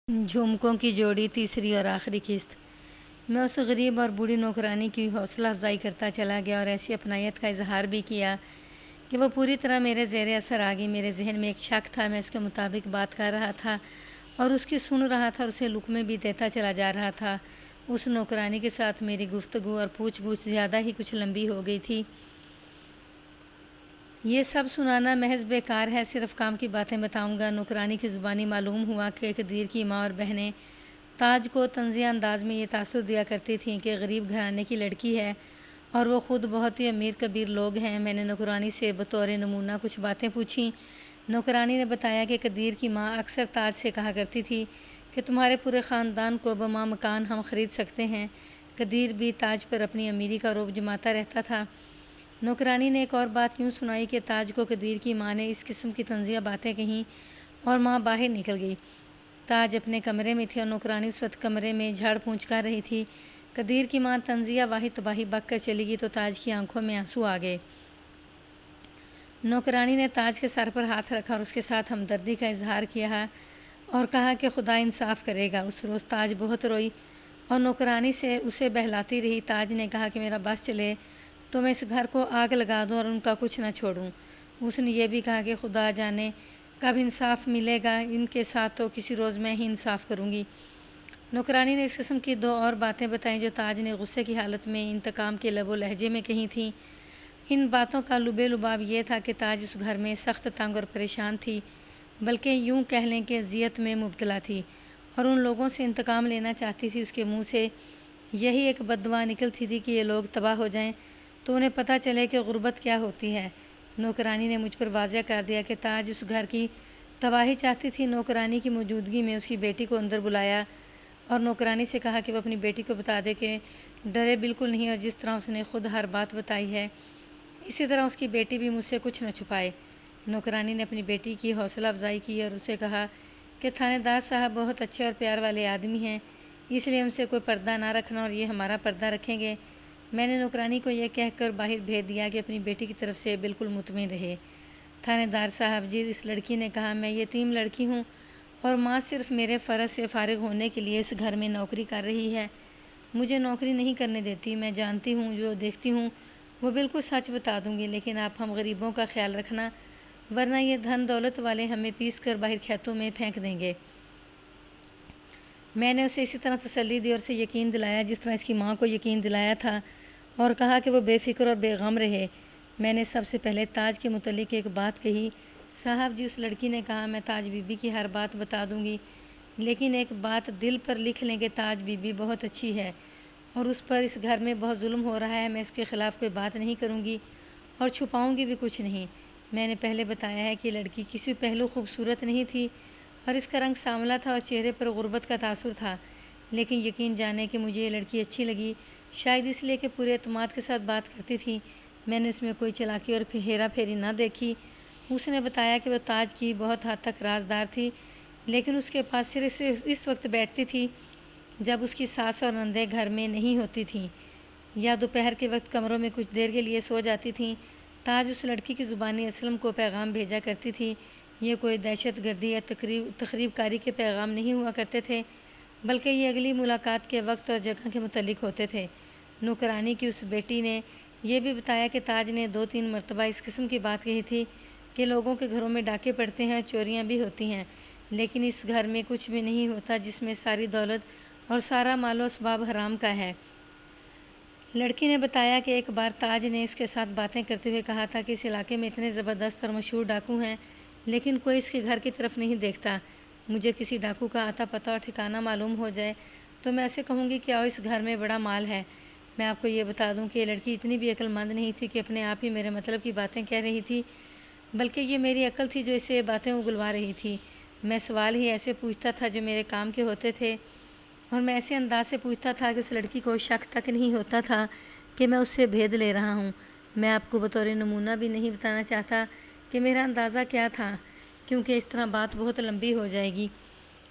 جھومکوں کی جوڑی تیسری اور آخری قسط۔ میں اس غریب اور بوڑھی نوکرانی کی حوصلہ افزائی کرتا چلا گیا اور ایسی اپنائیت کا اظہار بھی کیا کہ وہ پوری طرح میرے زیر اثر آ گئی۔ میرے ذہن میں ایک شک تھا، میں اس کے مطابق بات کر رہا تھا اور اس کی سن رہا تھا اور اسے لقمے بھی دیتا چلا جا رہا تھا۔ اس نوکرانی کے ساتھ میری گفتگو اور پوچھ گچھ زیادہ ہی کچھ لمبی ہو گئی تھی۔ یہ سب سنانا محض بیکار ہے، صرف کام کی باتیں بتاؤں گا۔ نوکرانی کی زبانی معلوم ہوا کہ قدیر کی ماں اور بہنیں تاج کو طنزیہ انداز میں یہ تاثر دیا کرتی تھیں کہ غریب گھرانے کی لڑکی ہے اور وہ خود بہت ہی امیر کبیر لوگ ہیں۔ میں نے نوکرانی سے بطور نمونہ کچھ باتیں پوچھیں۔ نوکرانی نے بتایا کہ قدیر کی ماں اکثر تاج سے کہا کرتی تھی کہ تمہارے پورے خاندان کو بما مکان ہم خرید سکتے ہیں۔ قدیر بھی تاج پر اپنی امیری کا رعب جماتا رہتا تھا۔ نوکرانی نے ایک اور بات یوں سنائی کہ تاج کو قدیر کی ماں نے اس قسم کی طنزیہ باتیں کہیں اور ماں باہر نکل گئی۔ تاج اپنے کمرے میں تھی اور نوکرانی اس وقت کمرے میں جھاڑ پونچھ کر رہی تھی۔ قدیر کی ماں طنزیہ واحد تباہی بک کر چلی گئی تو تاج کی آنکھوں میں آنسو آ گئے۔ نوکرانی نے تاج کے سر پر ہاتھ رکھا اور اس کے ساتھ ہمدردی کا اظہار کیا اور کہا کہ خدا انصاف کرے گا۔ اس روز تاج بہت روئی اور نوکرانی سے اسے بہلاتی رہی۔ تاج نے کہا کہ میرا بس چلے تو میں اس گھر کو آگ لگا دوں اور ان کا کچھ نہ چھوڑوں۔ اس نے یہ بھی کہا کہ خدا جانے کب انصاف ملے گا، ان کے ساتھ تو کسی روز میں ہی انصاف کروں گی۔ نوکرانی نے اس قسم کی دو اور باتیں بتائیں جو تاج نے غصے کی حالت میں انتقام کے لب و لہجے میں کہی تھیں۔ ان باتوں کا لب لباب یہ تھا کہ تاج اس گھر میں سخت تنگ اور پریشان تھی، بلکہ یوں کہہ لیں کہ اذیت میں مبتلا تھی اور ان لوگوں سے انتقام لینا چاہتی تھی۔ اس کے منہ سے یہی ایک بد دعا نکلتی تھی کہ یہ لوگ تباہ ہو جائیں تو انہیں پتہ چلے کہ غربت کیا ہوتی ہے۔ نوکرانی نے مجھ پر واضح کر دیا کہ تاج اس گھر کی تباہی چاہتی تھی۔ نوکرانی کی موجودگی میں اس کی بیٹی کو اندر بلایا اور نوکرانی سے کہا کہ وہ اپنی بیٹی کو بتا دے کہ ڈرے بالکل نہیں اور جس طرح اس نے خود ہر بات بتائی ہے اسی طرح اس کی بیٹی بھی مجھ سے کچھ نہ چھپائے۔ نوکرانی نے اپنی بیٹی کی حوصلہ افزائی کی اور اسے کہا کہ تھانے دار صاحب بہت اچھے اور پیار والے آدمی ہیں، اس لیے ان سے کوئی پردہ نہ رکھنا اور یہ ہمارا پردہ رکھیں گے۔ میں نے نوکرانی کو یہ کہہ کر باہر بھیج دیا کہ اپنی بیٹی کی طرف سے بالکل مطمئن رہے۔ تھانے دار صاحب جی، اس لڑکی نے کہا، میں یتیم لڑکی ہوں اور ماں صرف میرے فرض سے فارغ ہونے کے لیے اس گھر میں نوکری کر رہی ہے، مجھے نوکری نہیں کرنے دیتی۔ میں جانتی ہوں، جو دیکھتی ہوں وہ بالکل سچ بتا دوں گی، لیکن آپ ہم غریبوں کا خیال رکھنا، ورنہ یہ دھن دولت والے ہمیں پیس کر باہر کھیتوں میں پھینک دیں گے۔ میں نے اسے اسی طرح تسلی دی اور اسے یقین دلایا جس طرح اس کی ماں کو یقین دلایا تھا اور کہا کہ وہ بے فکر اور بے غم رہے۔ میں نے سب سے پہلے تاج کے متعلق ایک بات کہی۔ صاحب جی، اس لڑکی نے کہا، میں تاج بی بی کی ہر بات بتا دوں گی، لیکن ایک بات دل پر لکھ لیں کہ تاج بی بی بہت اچھی ہے اور اس پر اس گھر میں بہت ظلم ہو رہا ہے۔ میں اس کے خلاف کوئی بات نہیں کروں گی اور چھپاؤں گی بھی کچھ نہیں۔ میں نے پہلے بتایا ہے کہ لڑکی کسی پہلو خوبصورت نہیں تھی اور اس کا رنگ سانولا تھا اور چہرے پر غربت کا تاثر تھا، لیکن یقین جانے کہ مجھے یہ لڑکی اچھی لگی، شاید اس لیے کہ پورے اعتماد کے ساتھ بات کرتی تھی۔ میں نے اس میں کوئی چالاکی اور ہیرا پھیری نہ دیکھی۔ اس نے بتایا کہ وہ تاج کی بہت حد تک رازدار تھی، لیکن اس کے پاس صرف اس وقت بیٹھتی تھی جب اس کی ساس اور نندیں گھر میں نہیں ہوتی تھیں یا دوپہر کے وقت کمروں میں کچھ دیر کے لیے سو جاتی تھیں۔ تاج اس لڑکی کی زبانی اسلم کو پیغام بھیجا کرتی تھی۔ یہ کوئی دہشت گردی یا تخریب کاری کے پیغام نہیں ہوا کرتے تھے، بلکہ یہ اگلی ملاقات کے وقت اور جگہ کے متعلق ہوتے تھے۔ نوکرانی کی اس بیٹی نے یہ بھی بتایا کہ تاج نے 2-3 مرتبہ اس قسم کی بات کہی تھی کہ لوگوں کے گھروں میں ڈاکے پڑتے ہیں، چوریاں بھی ہوتی ہیں، لیکن اس گھر میں کچھ بھی نہیں ہوتا جس میں ساری دولت اور سارا مال و اسباب حرام کا ہے۔ لڑکی نے بتایا کہ ایک بار تاج نے اس کے ساتھ باتیں کرتے ہوئے کہا تھا کہ اس علاقے میں اتنے زبردست اور مشہور ڈاکو ہیں، لیکن کوئی اس کے گھر کی طرف نہیں دیکھتا۔ مجھے کسی ڈاکو کا آتا پتہ اور ٹھکانہ معلوم ہو جائے تو میں اسے کہوں گی کہ آؤ، اس گھر میں بڑا مال ہے۔ میں آپ کو یہ بتا دوں کہ یہ لڑکی اتنی بھی عقل مند نہیں تھی کہ اپنے آپ ہی میرے مطلب کی باتیں کہہ رہی تھی، بلکہ یہ میری عقل تھی جو اسے یہ باتیں اگلوا رہی تھی۔ میں سوال ہی ایسے پوچھتا تھا جو میرے کام کے ہوتے تھے اور میں ایسے انداز سے پوچھتا تھا کہ اس لڑکی کو شک تک نہیں ہوتا تھا کہ میں اس سے بھید لے رہا ہوں۔ میں آپ کو بطور نمونہ بھی نہیں بتانا چاہتا کہ میرا اندازہ کیا تھا، کیونکہ اس طرح بات بہت لمبی ہو جائے گی۔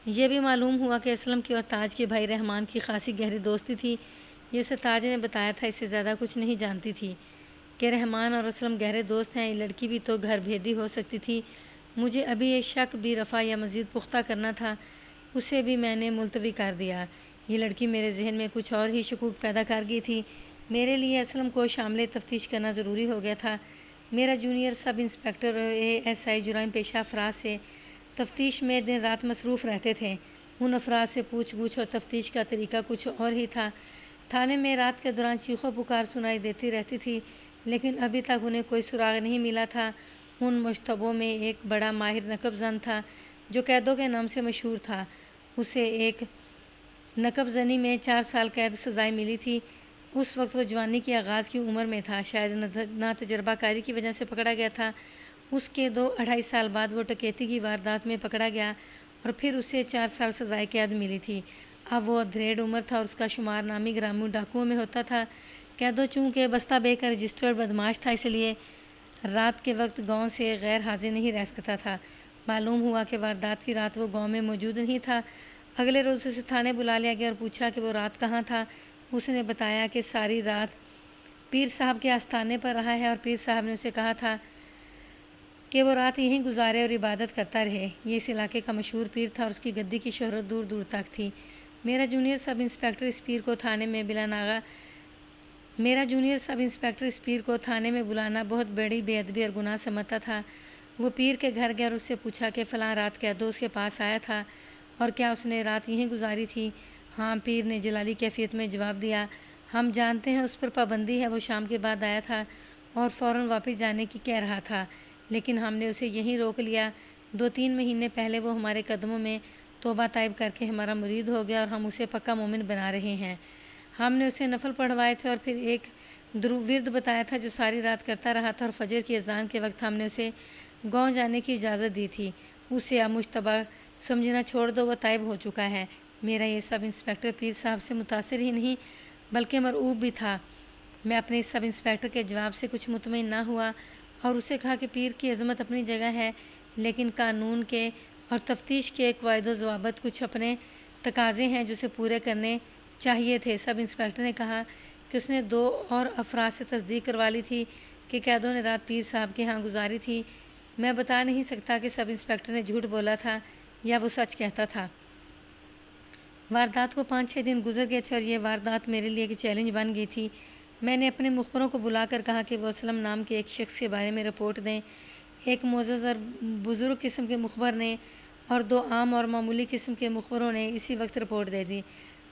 یہ بھی معلوم ہوا کہ اسلم کی اور تاج کے بھائی رحمان کی خاصی گہری دوستی تھی۔ یہ اسے تاج نے بتایا تھا، اس سے زیادہ کچھ نہیں جانتی تھی کہ رحمان اور اسلم گہرے دوست ہیں۔ یہ لڑکی بھی تو گھر بھیدی ہو سکتی تھی۔ مجھے ابھی یہ شک بھی رفع یا مزید پختہ کرنا تھا۔ اسے بھی میں نے ملتوی کر دیا۔ یہ لڑکی میرے ذہن میں کچھ اور ہی شکوک پیدا کر گئی تھی۔ میرے لیے اسلم کو شامل تفتیش کرنا ضروری ہو گیا تھا۔ میرا جونیئر سب انسپکٹر اور ASI جرائم پیشہ افراد سے تفتیش میں دن رات مصروف رہتے تھے۔ ان افراد سے پوچھ گچھ اور تفتیش کا طریقہ کچھ اور ہی تھا۔ تھانے میں رات کے دوران چیخ و پکار سنائی دیتی رہتی تھی، لیکن ابھی تک انہیں کوئی سراغ نہیں ملا تھا۔ ان مشتبوں میں ایک بڑا ماہر نقب زن تھا جو قیدوں کے نام سے مشہور تھا۔ اسے ایک نقب زنی میں 4 سال قید سزائے ملی تھی۔ اس وقت وہ جوانی کی آغاز کی عمر میں تھا، شاید نا تجربہ کاری کی وجہ سے پکڑا گیا تھا۔ اس کے 2-2.5 سال بعد وہ ڈکیتی کی واردات میں پکڑا گیا اور پھر اسے 4 سال سزائے قید ملی تھی۔ اب وہ دھریڑ عمر تھا اور اس کا شمار نامی گراموں ڈاکوؤں میں ہوتا تھا۔ قیدوں چونکہ بستہ بے کا رجسٹرڈ بدماش تھا، اس لیے رات کے وقت گاؤں سے غیر حاضر نہیں رہ سکتا تھا۔ معلوم ہوا کہ واردات کی رات وہ گاؤں میں موجود نہیں تھا۔ اگلے روز اسے تھانے بلا لیا گیا اور پوچھا کہ وہ رات کہاں تھا۔ اس نے بتایا کہ ساری رات پیر صاحب کے آستانے پر رہا ہے اور پیر صاحب نے اسے کہا تھا کہ وہ رات یہیں گزارے اور عبادت کرتا رہے۔ یہ اس علاقے کا مشہور پیر تھا اور اس کی گدی کی شہرت دور دور تک تھی۔ میرا جونیئر سب انسپکٹر اس پیر کو تھانے میں بلانا بہت بڑی بے ادبی اور گناہ سمجھتا تھا۔ وہ پیر کے گھر گیا اور اس سے پوچھا کہ فلاں رات قیدو اس کے پاس آیا تھا اور کیا اس نے رات یہیں گزاری تھی؟ ہاں، پیر نے جلالی کیفیت میں جواب دیا۔ ہم جانتے ہیں اس پر پابندی ہے، وہ شام کے بعد آیا تھا اور فوراً واپس جانے کی کہہ رہا تھا، لیکن ہم نے اسے یہیں روک لیا۔ 2-3 مہینے پہلے وہ ہمارے قدموں میں توبہ طائب کر کے ہمارا مرید ہو گیا اور ہم اسے پکا مومن بنا رہے ہیں۔ ہم نے اسے نفل پڑھوائے تھے اور پھر ایک ورد بتایا تھا جو ساری رات کرتا رہا تھا، اور فجر کی اذان کے وقت ہم نے اسے گاؤں جانے کی اجازت دی تھی۔ اسے اب مشتبہ سمجھنا چھوڑ دو، وہ طائب ہو چکا ہے۔ میرا یہ سب انسپکٹر پیر صاحب سے متاثر ہی نہیں بلکہ مرعوب بھی تھا۔ میں اپنے سب انسپکٹر کے جواب سے کچھ مطمئن نہ ہوا اور اسے کہا کہ پیر کی عظمت اپنی جگہ ہے، لیکن قانون کے اور تفتیش کے قواعد و ضوابط کچھ اپنے تقاضے ہیں جو اسے پورے کرنے چاہیے تھے۔ سب انسپکٹر نے کہا کہ اس نے 2 اور افراد سے تصدیق کروا لی تھی کہ قیدوں نے رات پیر صاحب کے ہاں گزاری تھی۔ میں بتا نہیں سکتا کہ سب انسپکٹر نے جھوٹ بولا تھا یا وہ سچ کہتا تھا۔ واردات کو 5-6 دن گزر گئے تھے اور یہ واردات میرے لیے ایک چیلنج بن گئی تھی۔ میں نے اپنے مخبروں کو بلا کر کہا کہ وہ اسلم نام کے ایک شخص کے بارے میں رپورٹ دیں۔ ایک معزز اور بزرگ قسم کے مخبر نے اور 2 عام اور معمولی قسم کے مخبروں نے اسی وقت رپورٹ دے دی۔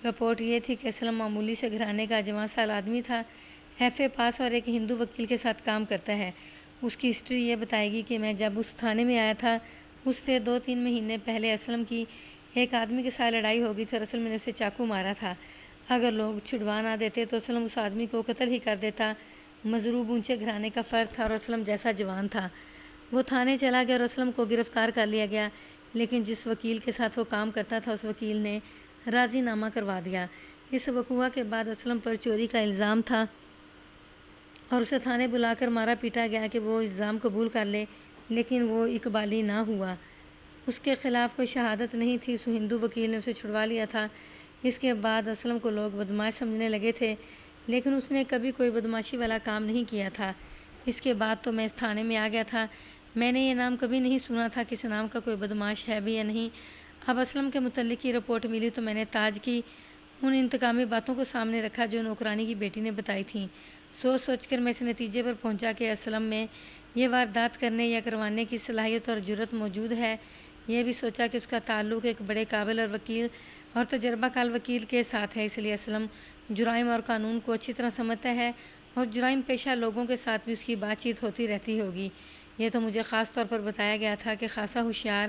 رپورٹ یہ تھی کہ اسلم معمولی سے گھرانے کا جوان سال آدمی تھا، FA پاس اور ایک ہندو وکیل کے ساتھ کام کرتا ہے۔ اس کی ہسٹری یہ بتائے گی کہ میں جب اس تھانے میں آیا تھا اس سے 2-3 مہینے پہلے اسلم کی ایک آدمی کے ساتھ لڑائی ہو گئی تھی اور اسلم نے اسے چاقو مارا تھا۔ اگر لوگ چھڑوا نہ دیتے تو اسلم اس آدمی کو قتل ہی کر دیتا۔ مضروب اونچے گھرانے کا فرد تھا اور اسلم جیسا جوان تھا۔ وہ تھانے چلا گیا اور اسلم کو گرفتار کر لیا گیا، لیکن جس وکیل کے ساتھ وہ کام کرتا تھا اس وکیل نے راضی نامہ کروا دیا۔ اس وقوعہ کے بعد اسلم پر چوری کا الزام تھا اور اسے تھانے بلا کر مارا پیٹا گیا کہ وہ الزام قبول کر لے، لیکن وہ اقبالی نہ ہوا۔ اس کے خلاف کوئی شہادت نہیں تھی۔ اس ہندو وکیل نے اسے چھڑوا لیا تھا۔ اس کے بعد اسلم کو لوگ بدماش سمجھنے لگے تھے، لیکن اس نے کبھی کوئی بدماشی والا کام نہیں کیا تھا۔ اس کے بعد تو میں اس تھانے میں آ گیا تھا۔ میں نے یہ نام کبھی نہیں سنا تھا کہ اس نام کا کوئی بدماش ہے بھی یا نہیں۔ اب اسلم کے متعلق کی رپورٹ ملی تو میں نے تاج کی ان انتقامی باتوں کو سامنے رکھا جو نوکرانی کی بیٹی نے بتائی تھیں۔ سوچ کر میں اس نتیجے پر پہنچا کہ اسلم میں یہ واردات کرنے یا کروانے کی صلاحیت اور جرأت موجود ہے۔ یہ بھی سوچا کہ اس کا تعلق ایک بڑے قابل اور وکیل اور تجربہ کار وکیل کے ساتھ ہے، اس لیے اسلم جرائم اور قانون کو اچھی طرح سمجھتا ہے اور جرائم پیشہ لوگوں کے ساتھ بھی اس کی بات چیت ہوتی رہتی ہوگی۔ یہ تو مجھے خاص طور پر بتایا گیا تھا کہ خاصا ہوشیار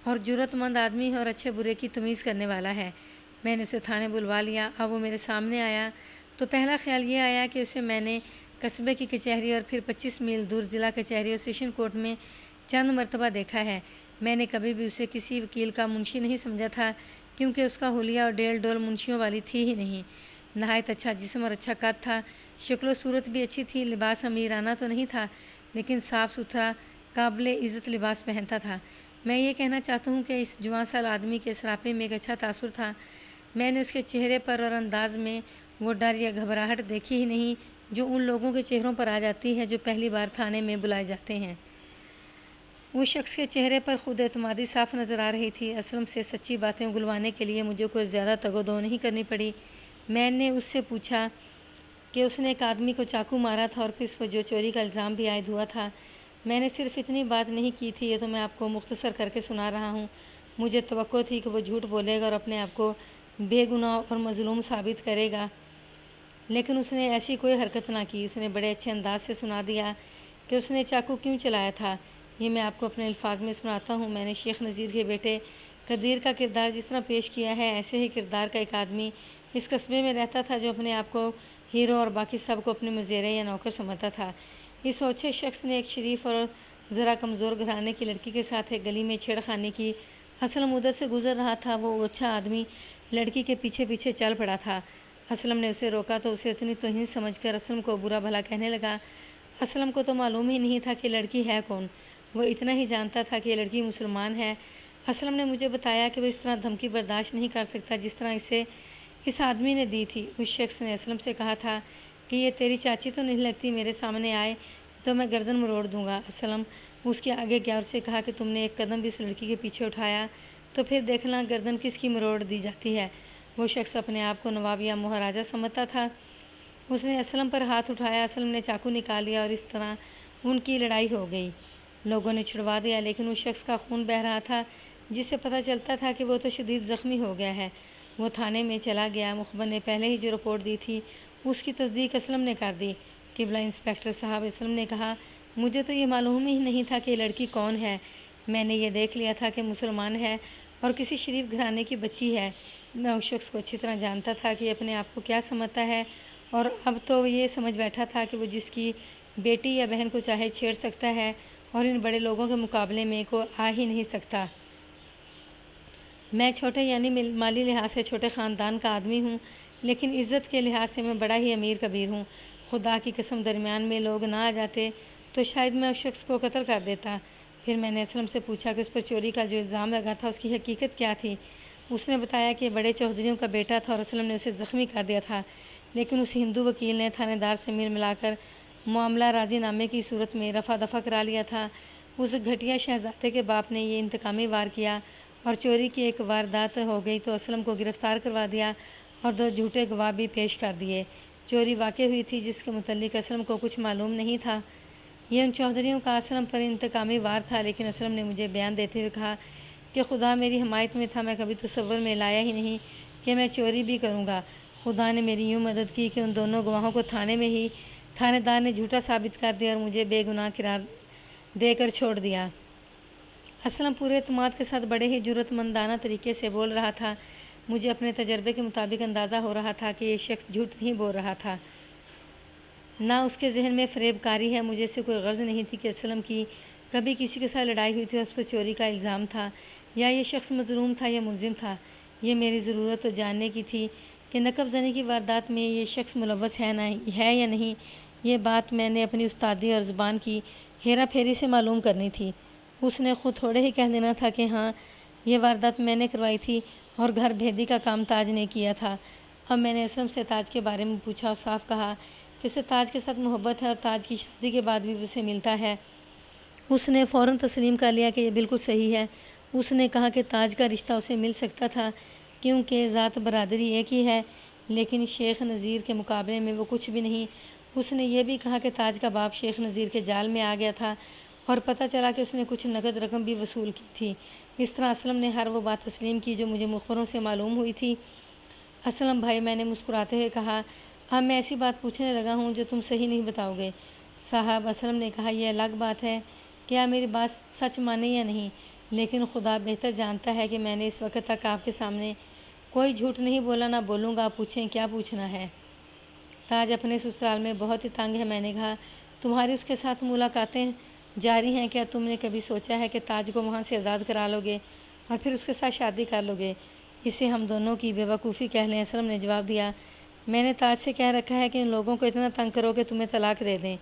اور جرأت مند آدمی ہے اور اچھے برے کی تمیز کرنے والا ہے۔ میں نے اسے تھانے بلوا لیا۔ اب وہ میرے سامنے آیا تو پہلا خیال یہ آیا کہ اسے میں نے قصبے کی کچہری اور پھر 25 میل دور ضلع کچہری اور سیشن کورٹ میں چند مرتبہ دیکھا ہے۔ میں نے کبھی بھی اسے کسی وکیل کا منشی نہیں سمجھا تھا، کیونکہ اس کا حلیہ اور ڈیل ڈول منشیوں والی تھی ہی نہیں۔ نہایت اچھا جسم اور اچھا قد تھا، شکل و صورت بھی اچھی تھی۔ لباس امیرانہ تو نہیں تھا، لیکن صاف ستھرا قابل عزت لباس پہنتا تھا۔ میں یہ کہنا چاہتا ہوں کہ اس جوان سال آدمی کے سراپے میں ایک اچھا تاثر تھا۔ میں نے اس کے چہرے پر اور انداز میں وہ ڈر یا گھبراہٹ دیکھی ہی نہیں جو ان لوگوں کے چہروں پر آ جاتی ہے جو پہلی بار تھانے میں بلائے جاتے ہیں۔ وہ شخص کے چہرے پر خود اعتمادی صاف نظر آ رہی تھی۔ اسلم سے سچی باتیں اگلوانے کے لیے مجھے کوئی زیادہ تگ و دو نہیں کرنی پڑی۔ میں نے اس سے پوچھا کہ اس نے ایک آدمی کو چاقو مارا تھا اور پھر اس پر جو چوری کا الزام بھی عائد ہوا تھا۔ میں نے صرف اتنی بات نہیں کی تھی، یہ تو میں آپ کو مختصر کر کے سنا رہا ہوں۔ مجھے توقع تھی کہ وہ جھوٹ بولے گا اور اپنے آپ کو بے گناہ اور مظلوم ثابت کرے گا، لیکن اس نے ایسی کوئی حرکت نہ کی۔ اس نے بڑے اچھے انداز سے سنا دیا کہ اس نے چاقو کیوں چلایا تھا۔ یہ میں آپ کو اپنے الفاظ میں سناتا ہوں۔ میں نے شیخ نذیر کے بیٹے قدیر کا کردار جس طرح پیش کیا ہے، ایسے ہی کردار کا ایک آدمی اس قصبے میں رہتا تھا جو اپنے آپ کو ہیرو اور باقی سب کو اپنے مزیرے یا نوکر سمجھتا تھا۔ اس اونچے شخص نے ایک شریف اور ذرا کمزور گھرانے کی لڑکی کے ساتھ ایک گلی میں چھیڑ خانی کی۔ اسلم ادھر سے گزر رہا تھا۔ وہ اونچا آدمی لڑکی کے پیچھے پیچھے چل پڑا تھا۔ اسلم نے اسے روکا تو اسے اتنی توہین سمجھ کر اسلم کو برا بھلا کہنے لگا۔ اسلم کو تو معلوم ہی نہیں تھا کہ لڑکی ہے کون، وہ اتنا ہی جانتا تھا کہ یہ لڑکی مسلمان ہے۔ اسلم نے مجھے بتایا کہ وہ اس طرح دھمکی برداشت نہیں کر سکتا جس طرح اسے اس آدمی نے دی تھی۔ اس شخص نے اسلم سے کہا تھا کہ یہ تیری چاچی تو نہیں لگتی، میرے سامنے آئے تو میں گردن مروڑ دوں گا۔ اسلم اس کے آگے گیا اور اسے کہا کہ تم نے ایک قدم بھی اس لڑکی کے پیچھے اٹھایا تو پھر دیکھنا گردن کس کی مروڑ دی جاتی ہے۔ وہ شخص اپنے آپ کو نواب یا مہاراجہ سمجھتا تھا۔ اس نے اسلم پر ہاتھ اٹھایا۔ اسلم نے چاقو نکال لیا اور اس طرح ان کی لڑائی ہو گئی۔ لوگوں نے چھڑوا دیا، لیکن اس شخص کا خون بہہ رہا تھا جس سے پتہ چلتا تھا کہ وہ تو شدید زخمی ہو گیا ہے۔ وہ تھانے میں چلا گیا۔ مخبر نے پہلے ہی جو رپورٹ دی تھی اس کی تصدیق اسلم نے کر دی۔ قبلہ انسپکٹر صاحب، اسلم نے کہا، مجھے تو یہ معلوم ہی نہیں تھا کہ یہ لڑکی کون ہے۔ میں نے یہ دیکھ لیا تھا کہ مسلمان ہے اور کسی شریف گھرانے کی بچی ہے۔ میں اس شخص کو اچھی طرح جانتا تھا کہ یہ اپنے آپ کو کیا سمجھتا ہے، اور اب تو یہ سمجھ بیٹھا تھا کہ وہ جس کی بیٹی یا بہن کو چاہے چھیڑ سکتا ہے اور ان بڑے لوگوں کے مقابلے میں کوئی آ ہی نہیں سکتا۔ میں چھوٹے یعنی مالی لحاظ سے چھوٹے خاندان کا آدمی ہوں، لیکن عزت کے لحاظ سے میں بڑا ہی امیر کبیر ہوں۔ خدا کی قسم درمیان میں لوگ نہ آ جاتے تو شاید میں اس شخص کو قتل کر دیتا۔ پھر میں نے اسلم سے پوچھا کہ اس پر چوری کا جو الزام لگا تھا اس کی حقیقت کیا تھی۔ اس نے بتایا کہ بڑے چودھریوں کا بیٹا تھا اور اسلم نے اسے زخمی کر دیا تھا، لیکن اس ہندو وکیل نے تھانے دار سے ملا کر معاملہ راضی نامے کی صورت میں رفع دفع کرا لیا تھا۔ اس گھٹیا شہزادے کے باپ نے یہ انتقامی وار کیا اور چوری کی ایک واردات ہو گئی تو اسلم کو گرفتار کروا دیا اور 2 جھوٹے گواہ بھی پیش کر دیے۔ چوری واقع ہوئی تھی جس کے متعلق اسلم کو کچھ معلوم نہیں تھا۔ یہ ان چودھریوں کا اسلم پر انتقامی وار تھا، لیکن اسلم نے مجھے بیان دیتے ہوئے کہا کہ خدا میری حمایت میں تھا، میں کبھی تصور میں لایا ہی نہیں کہ میں چوری بھی کروں گا۔ خدا نے میری یوں مدد کی کہ ان دونوں گواہوں کو تھانے دار نے جھوٹا ثابت کر دیا اور مجھے بے گناہ قرار دے کر چھوڑ دیا۔ اسلم پورے اعتماد کے ساتھ بڑے ہی جرأت مندانہ طریقے سے بول رہا تھا۔ مجھے اپنے تجربے کے مطابق اندازہ ہو رہا تھا کہ یہ شخص جھوٹ نہیں بول رہا تھا، نہ اس کے ذہن میں فریب کاری ہے۔ مجھے سے کوئی غرض نہیں تھی کہ اسلم کی کبھی کسی کے ساتھ لڑائی ہوئی تھی اور اس پر چوری کا الزام تھا، یا یہ شخص مظلوم تھا یا ملزم تھا۔ یہ میری ضرورت تو جاننے کی تھی کہ نقب زنی کی واردات میں یہ شخص ملوث ہے یا نہیں۔ یہ بات میں نے اپنی استادی اور زبان کی ہیرا پھیری سے معلوم کرنی تھی۔ اس نے خود تھوڑے ہی کہہ دینا تھا کہ ہاں، یہ واردات میں نے کروائی تھی اور گھر بھیدی کا کام تاج نے کیا تھا۔ اب میں نے اسلم سے تاج کے بارے میں پوچھا اور صاف کہا کہ اسے تاج کے ساتھ محبت ہے اور تاج کی شادی کے بعد بھی اسے ملتا ہے۔ اس نے فوراً تسلیم کر لیا کہ یہ بالکل صحیح ہے۔ اس نے کہا کہ تاج کا رشتہ اسے مل سکتا تھا کیونکہ ذات برادری ایک ہی ہے، لیکن شیخ نذیر کے مقابلے میں وہ کچھ بھی نہیں۔ اس نے یہ بھی کہا کہ تاج کا باپ شیخ نذیر کے جال میں آ گیا تھا اور پتہ چلا کہ اس نے کچھ نقد رقم بھی وصول کی تھی۔ اس طرح اسلم نے ہر وہ بات تسلیم کی جو مجھے مخبروں سے معلوم ہوئی تھی۔ اسلم بھائی، میں نے مسکراتے ہوئے کہا، اب میں ایسی بات پوچھنے لگا ہوں جو تم صحیح نہیں بتاؤ گے۔ صاحب، اسلم نے کہا، یہ الگ بات ہے کہ آپ میری بات سچ مانیں یا نہیں، لیکن خدا بہتر جانتا ہے کہ میں نے اس وقت تک آپ کے سامنے کوئی جھوٹ نہیں بولا، نہ بولوں گا۔ پوچھیں کیا پوچھنا ہے۔ تاج اپنے سسرال میں بہت ہی تنگ ہے۔ میں نے کہا، تمہاری اس کے ساتھ ملاقاتیں جاری ہیں، کیا تم نے کبھی سوچا ہے کہ تاج کو وہاں سے آزاد کرا لو گے اور پھر اس کے ساتھ شادی کر لو گے؟ اسے ہم دونوں کی بے وقوفی کہہ لیں۔ اسلم نے جواب دیا، میں نے تاج سے کہہ رکھا ہے کہ ان لوگوں کو اتنا تنگ کرو کہ تمہیں طلاق دے دیں۔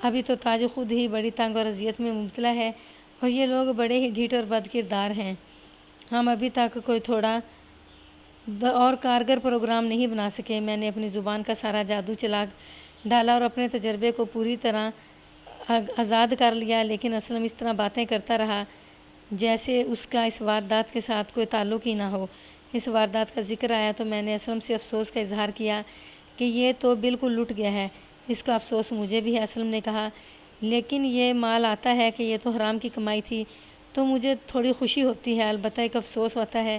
ابھی تو تاج خود ہی بڑی تنگ اور اذیت میں مبتلا ہے اور یہ لوگ بڑے ہی ڈھیٹ اور بد کردار ہیں۔ ہم ابھی تک کوئی تھوڑا اور کارگر پروگرام نہیں بنا سکے۔ میں نے اپنی زبان کا سارا جادو چلا ڈالا اور اپنے تجربے کو پوری طرح آزاد کر لیا، لیکن اسلم اس طرح باتیں کرتا رہا جیسے اس کا اس واردات کے ساتھ کوئی تعلق ہی نہ ہو۔ اس واردات کا ذکر آیا تو میں نے اسلم سے افسوس کا اظہار کیا کہ یہ تو بالکل لٹ گیا ہے، اس کا افسوس مجھے بھی ہے۔ اسلم نے کہا لیکن یہ مال آتا ہے کہ یہ تو حرام کی کمائی تھی، تو مجھے تھوڑی خوشی ہوتی ہے، البتہ ایک افسوس ہوتا ہے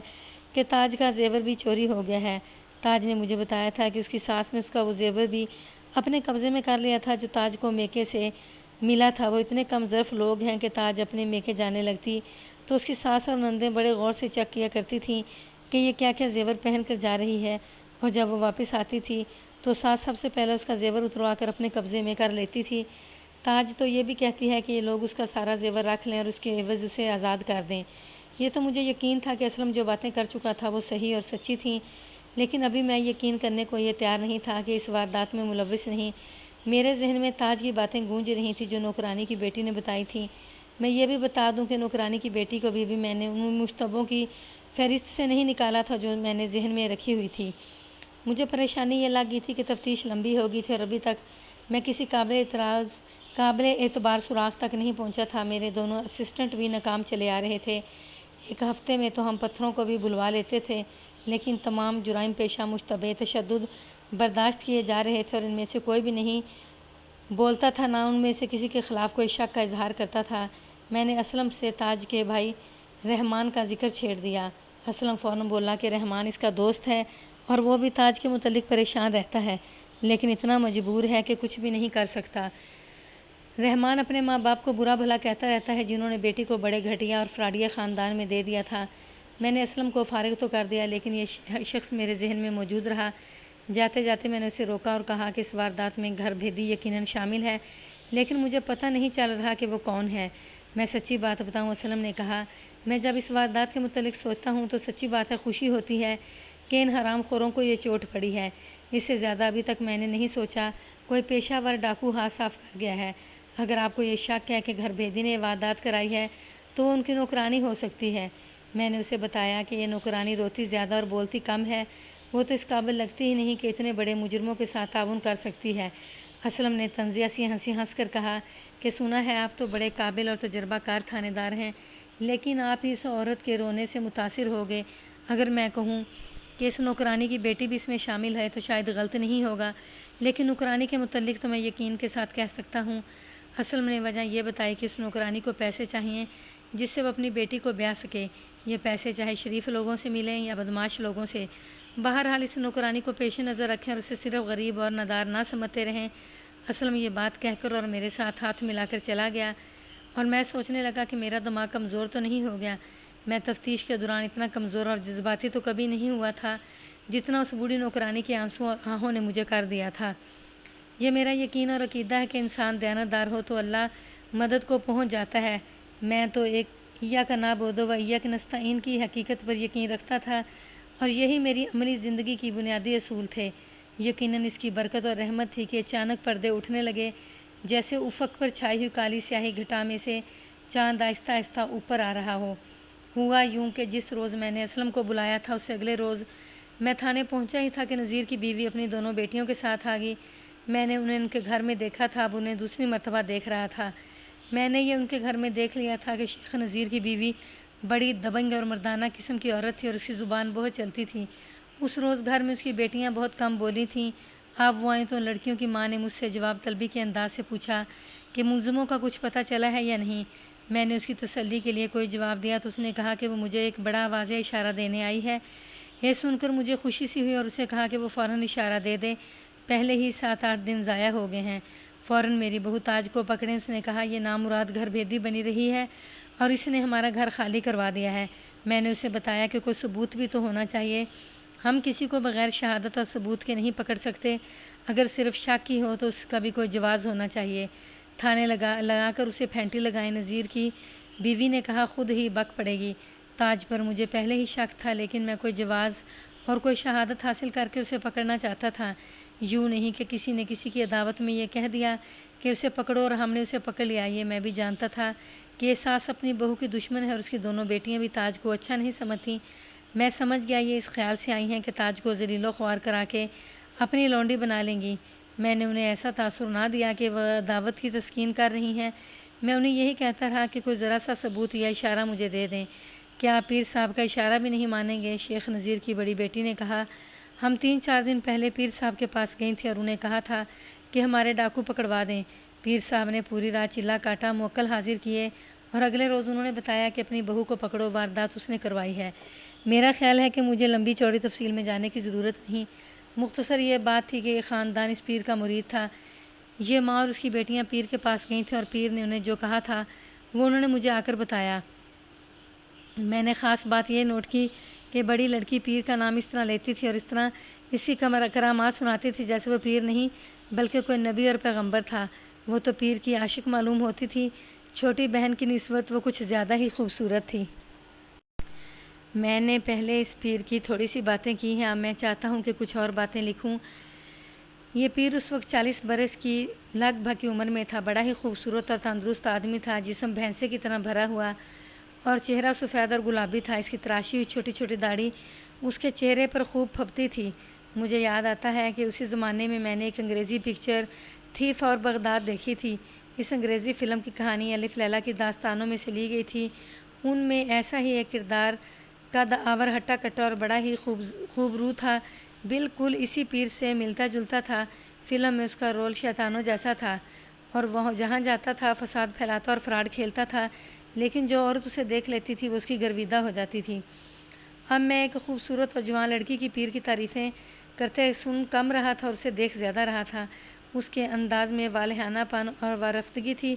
کہ تاج کا زیور بھی چوری ہو گیا ہے۔ تاج نے مجھے بتایا تھا کہ اس کی ساس نے اس کا وہ زیور بھی اپنے قبضے میں کر لیا تھا جو تاج کو میکے سے ملا تھا۔ وہ اتنے کم ظرف لوگ ہیں کہ تاج اپنے میکے جانے لگتی تو اس کی ساس اور نندیں بڑے غور سے چیک کیا کرتی تھیں کہ یہ کیا کیا زیور پہن کر جا رہی ہے، اور جب وہ واپس آتی تھی تو ساس سب سے پہلے اس کا زیور اتروا کر اپنے قبضے میں کر لیتی تھی۔ تاج تو یہ بھی کہتی ہے کہ یہ لوگ اس کا سارا زیور رکھ لیں اور اس کے عوض اسے آزاد کر دیں۔ یہ تو مجھے یقین تھا کہ اسلم جو باتیں کر چکا تھا وہ صحیح اور سچی تھیں، لیکن ابھی میں یقین کرنے کو یہ تیار نہیں تھا کہ اس واردات میں ملوث نہیں۔ میرے ذہن میں تاج کی باتیں گونج رہی تھیں جو نوکرانی کی بیٹی نے بتائی تھیں۔ میں یہ بھی بتا دوں کہ نوکرانی کی بیٹی کو بھی میں نے ان مشتبوں کی فہرست سے نہیں نکالا تھا جو میں نے ذہن میں رکھی ہوئی تھی۔ مجھے پریشانی یہ لگ گئی تھی کہ تفتیش لمبی ہو گئی تھی اور ابھی تک میں کسی قابل اعتبار سراغ تک نہیں پہنچا تھا۔ میرے دونوں اسسٹنٹ بھی ناکام چلے آ رہے تھے۔ ایک ہفتے میں تو ہم پتھروں کو بھی بلوا لیتے تھے، لیکن تمام جرائم پیشہ مشتبہ تشدد برداشت کیے جا رہے تھے اور ان میں سے کوئی بھی نہیں بولتا تھا، نہ ان میں سے کسی کے خلاف کوئی شک کا اظہار کرتا تھا۔ میں نے اسلم سے تاج کے بھائی رحمان کا ذکر چھیڑ دیا۔ اسلم فوراً بولا کہ رحمان اس کا دوست ہے اور وہ بھی تاج کے متعلق پریشان رہتا ہے، لیکن اتنا مجبور ہے کہ کچھ بھی نہیں کر سکتا۔ رحمان اپنے ماں باپ کو برا بھلا کہتا رہتا ہے جنہوں نے بیٹی کو بڑے گھٹیا اور فراڈیا خاندان میں دے دیا تھا۔ میں نے اسلم کو فارغ تو کر دیا، لیکن یہ شخص میرے ذہن میں موجود رہا۔ جاتے جاتے میں نے اسے روکا اور کہا کہ اس واردات میں گھر بھیدی یقیناً شامل ہے، لیکن مجھے پتہ نہیں چل رہا کہ وہ کون ہے۔ میں سچی بات بتاؤں، اسلم نے کہا، میں جب اس واردات کے متعلق سوچتا ہوں تو سچی بات ہے خوشی ہوتی ہے کہ ان حرام خوروں کو یہ چوٹ پڑی ہے۔ اس سے زیادہ ابھی تک میں نے نہیں سوچا۔ کوئی پیشہ ور ڈاکو ہاتھ صاف کر گیا ہے۔ اگر آپ کو یہ شک ہے کہ گھر بھیدی نے واردات کرائی ہے تو ان کی نوکرانی ہو سکتی ہے۔ میں نے اسے بتایا کہ یہ نوکرانی روتی زیادہ اور بولتی کم ہے، وہ تو اس قابل لگتی ہی نہیں کہ اتنے بڑے مجرموں کے ساتھ تعاون کر سکتی ہے۔ اسلم نے طنزیہ سی ہنس کر کہا کہ سنا ہے آپ تو بڑے قابل اور تجربہ کار تھانے دار ہیں، لیکن آپ اس عورت کے رونے سے متاثر ہو گئے۔ اگر میں کہوں کہ اس نوکرانی کی بیٹی بھی اس میں شامل ہے تو شاید غلط نہیں ہوگا، لیکن نوکرانی کے متعلق تو میں یقین کے ساتھ کہہ سکتا ہوں۔ اسلم نے وجہ یہ بتائی کہ اس نوکرانی کو پیسے چاہیے جس سے وہ اپنی بیٹی کو بیاہ سکے۔ یہ پیسے چاہے شریف لوگوں سے ملیں یا بدماش لوگوں سے، بہرحال اس نوکرانی کو پیش نظر رکھیں اور اسے صرف غریب اور نادار نہ سمجھتے رہیں۔ اسلم یہ بات کہہ کر اور میرے ساتھ ہاتھ ملا کر چلا گیا، اور میں سوچنے لگا کہ میرا دماغ کمزور تو نہیں ہو گیا۔ میں تفتیش کے دوران اتنا کمزور اور جذباتی تو کبھی نہیں ہوا تھا جتنا اس بوڑھی نوکرانی کے آنسوں اور آہوں نے مجھے کر دیا تھا۔ یہ میرا یقین اور عقیدہ ہے کہ انسان دیانتدار ہو تو اللہ مدد کو پہنچ جاتا ہے۔ میں تو ایک ایاک نعبد و ایاک نستعین کی حقیقت پر یقین رکھتا تھا، اور یہی میری عملی زندگی کی بنیادی اصول تھے۔ یقیناً اس کی برکت اور رحمت تھی کہ اچانک پردے اٹھنے لگے، جیسے افق پر چھائی ہوئی کالی سیاہی گھٹا میں سے چاند آہستہ آہستہ اوپر آ رہا ہو۔ ہوا یوں کہ جس روز میں نے اسلم کو بلایا تھا اس سے اگلے روز میں تھانے پہنچا ہی تھا کہ نذیر کی بیوی اپنی دونوں بیٹیوں کے ساتھ آ گئی۔ میں نے انہیں ان کے گھر میں دیکھا تھا، اب انہیں دوسری مرتبہ دیکھ رہا تھا۔ میں نے یہ ان کے گھر میں دیکھ لیا تھا کہ شیخ نذیر کی بیوی بڑی دبنگ اور مردانہ قسم کی عورت تھی اور اس کی زبان بہت چلتی تھی۔ اس روز گھر میں اس کی بیٹیاں بہت کم بولی تھیں۔ اب وہ آئیں تو لڑکیوں کی ماں نے مجھ سے جواب طلبی کے انداز سے پوچھا کہ ملزموں کا کچھ پتہ چلا ہے یا نہیں۔ میں نے اس کی تسلی کے لیے کوئی جواب دیا تو اس نے کہا کہ وہ مجھے ایک بڑا واضح اشارہ دینے آئی ہے۔ یہ سن کر مجھے خوشی سی ہوئی اور اسے کہا کہ وہ فوراً اشارہ دے دے، پہلے ہی 7-8 دن ضائع ہو گئے ہیں۔ فوراً میری بہو تاج کو پکڑیں، اس نے کہا یہ نامراد گھر بھیدی بنی رہی ہے اور اس نے ہمارا گھر خالی کروا دیا ہے۔ میں نے اسے بتایا کہ کوئی ثبوت بھی تو ہونا چاہیے، ہم کسی کو بغیر شہادت اور ثبوت کے نہیں پکڑ سکتے، اگر صرف شک ہی ہو تو اس کا بھی کوئی جواز ہونا چاہیے۔ تھانے لگا کر اسے پھینٹی لگائیں۔ نذیر کی بیوی نے کہا خود ہی بک پڑے گی۔ تاج پر مجھے پہلے ہی شک تھا، لیکن میں کوئی جواز اور کوئی شہادت حاصل کر کے اسے پکڑنا چاہتا تھا، یوں نہیں کہ کسی نے کسی کی عداوت میں یہ کہہ دیا کہ اسے پکڑو اور ہم نے اسے پکڑ لیا۔ یہ میں بھی جانتا تھا کہ یہ ساس اپنی بہو کی دشمن ہے اور اس کی دونوں بیٹیاں بھی تاج کو اچھا نہیں سمجھتیں۔ میں سمجھ گیا یہ اس خیال سے آئی ہیں کہ تاج کو ذلیل و خوار کرا کے اپنی لونڈی بنا لیں گی۔ میں نے انہیں ایسا تاثر نہ دیا کہ وہ دعوت کی تسکین کر رہی ہیں۔ میں انہیں یہی کہتا رہا کہ کوئی ذرا سا ثبوت یا اشارہ مجھے دے دیں۔ کیا آپ پیر صاحب کا اشارہ بھی نہیں مانیں گے؟ شیخ نذیر کی بڑی بیٹی نے کہا، ہم 3-4 دن پہلے پیر صاحب کے پاس گئی تھیں اور انہیں کہا تھا کہ ہمارے ڈاکو پکڑوا دیں۔ پیر صاحب نے پوری رات چلا کاٹا، موکل حاضر کیے اور اگلے روز انہوں نے بتایا کہ اپنی بہو کو پکڑو، واردات اس نے کروائی ہے۔ میرا خیال ہے کہ مجھے لمبی چوڑی تفصیل میں جانے کی ضرورت نہیں، مختصر یہ بات تھی کہ یہ خاندان اس پیر کا مرید تھا۔ یہ ماں اور اس کی بیٹیاں پیر کے پاس گئیں تھیں اور پیر نے انہیں جو کہا تھا وہ انہوں نے مجھے آ کر بتایا۔ میں نے خاص بات یہ نوٹ کی کہ بڑی لڑکی پیر کا نام اس طرح لیتی تھی اور اس طرح اسی کرامات سناتی تھی جیسے وہ پیر نہیں بلکہ کوئی نبی اور پیغمبر تھا۔ وہ تو پیر کی عاشق معلوم ہوتی تھی، چھوٹی بہن کی نسبت وہ کچھ زیادہ ہی خوبصورت تھی۔ میں نے پہلے اس پیر کی تھوڑی سی باتیں کی ہیں، اب میں چاہتا ہوں کہ کچھ اور باتیں لکھوں۔ یہ پیر اس وقت 40 برس کی لگ بھگ کی عمر میں تھا، بڑا ہی خوبصورت اور تندرست آدمی تھا، جسم بھینسے کی طرح بھرا ہوا اور چہرہ سفید اور گلابی تھا۔ اس کی تراشی ہوئی چھوٹی چھوٹی داڑھی اس کے چہرے پر خوب پھبتی تھی۔ مجھے یاد آتا ہے کہ اسی زمانے میں نے ایک انگریزی پکچر تھیف اور بغداد دیکھی تھی۔ اس انگریزی فلم کی کہانی الف لیلا کی داستانوں میں سے لی گئی تھی۔ ان میں ایسا ہی ایک کردار قد آور ہٹا کٹا اور بڑا ہی خوب رو تھا، بالکل اسی پیر سے ملتا جلتا تھا۔ فلم میں اس کا رول شیطانوں جیسا تھا اور وہ جہاں جاتا تھا فساد پھیلاتا اور فراڈ کھیلتا تھا، لیکن جو عورت اسے دیکھ لیتی تھی وہ اس کی گرویدہ ہو جاتی تھی۔ اب میں ایک خوبصورت اور جوان لڑکی کی پیر کی تعریفیں کرتے سن کم رہا تھا اور اسے دیکھ زیادہ رہا تھا۔ اس کے انداز میں والہانہ پن اور وارفتگی تھی۔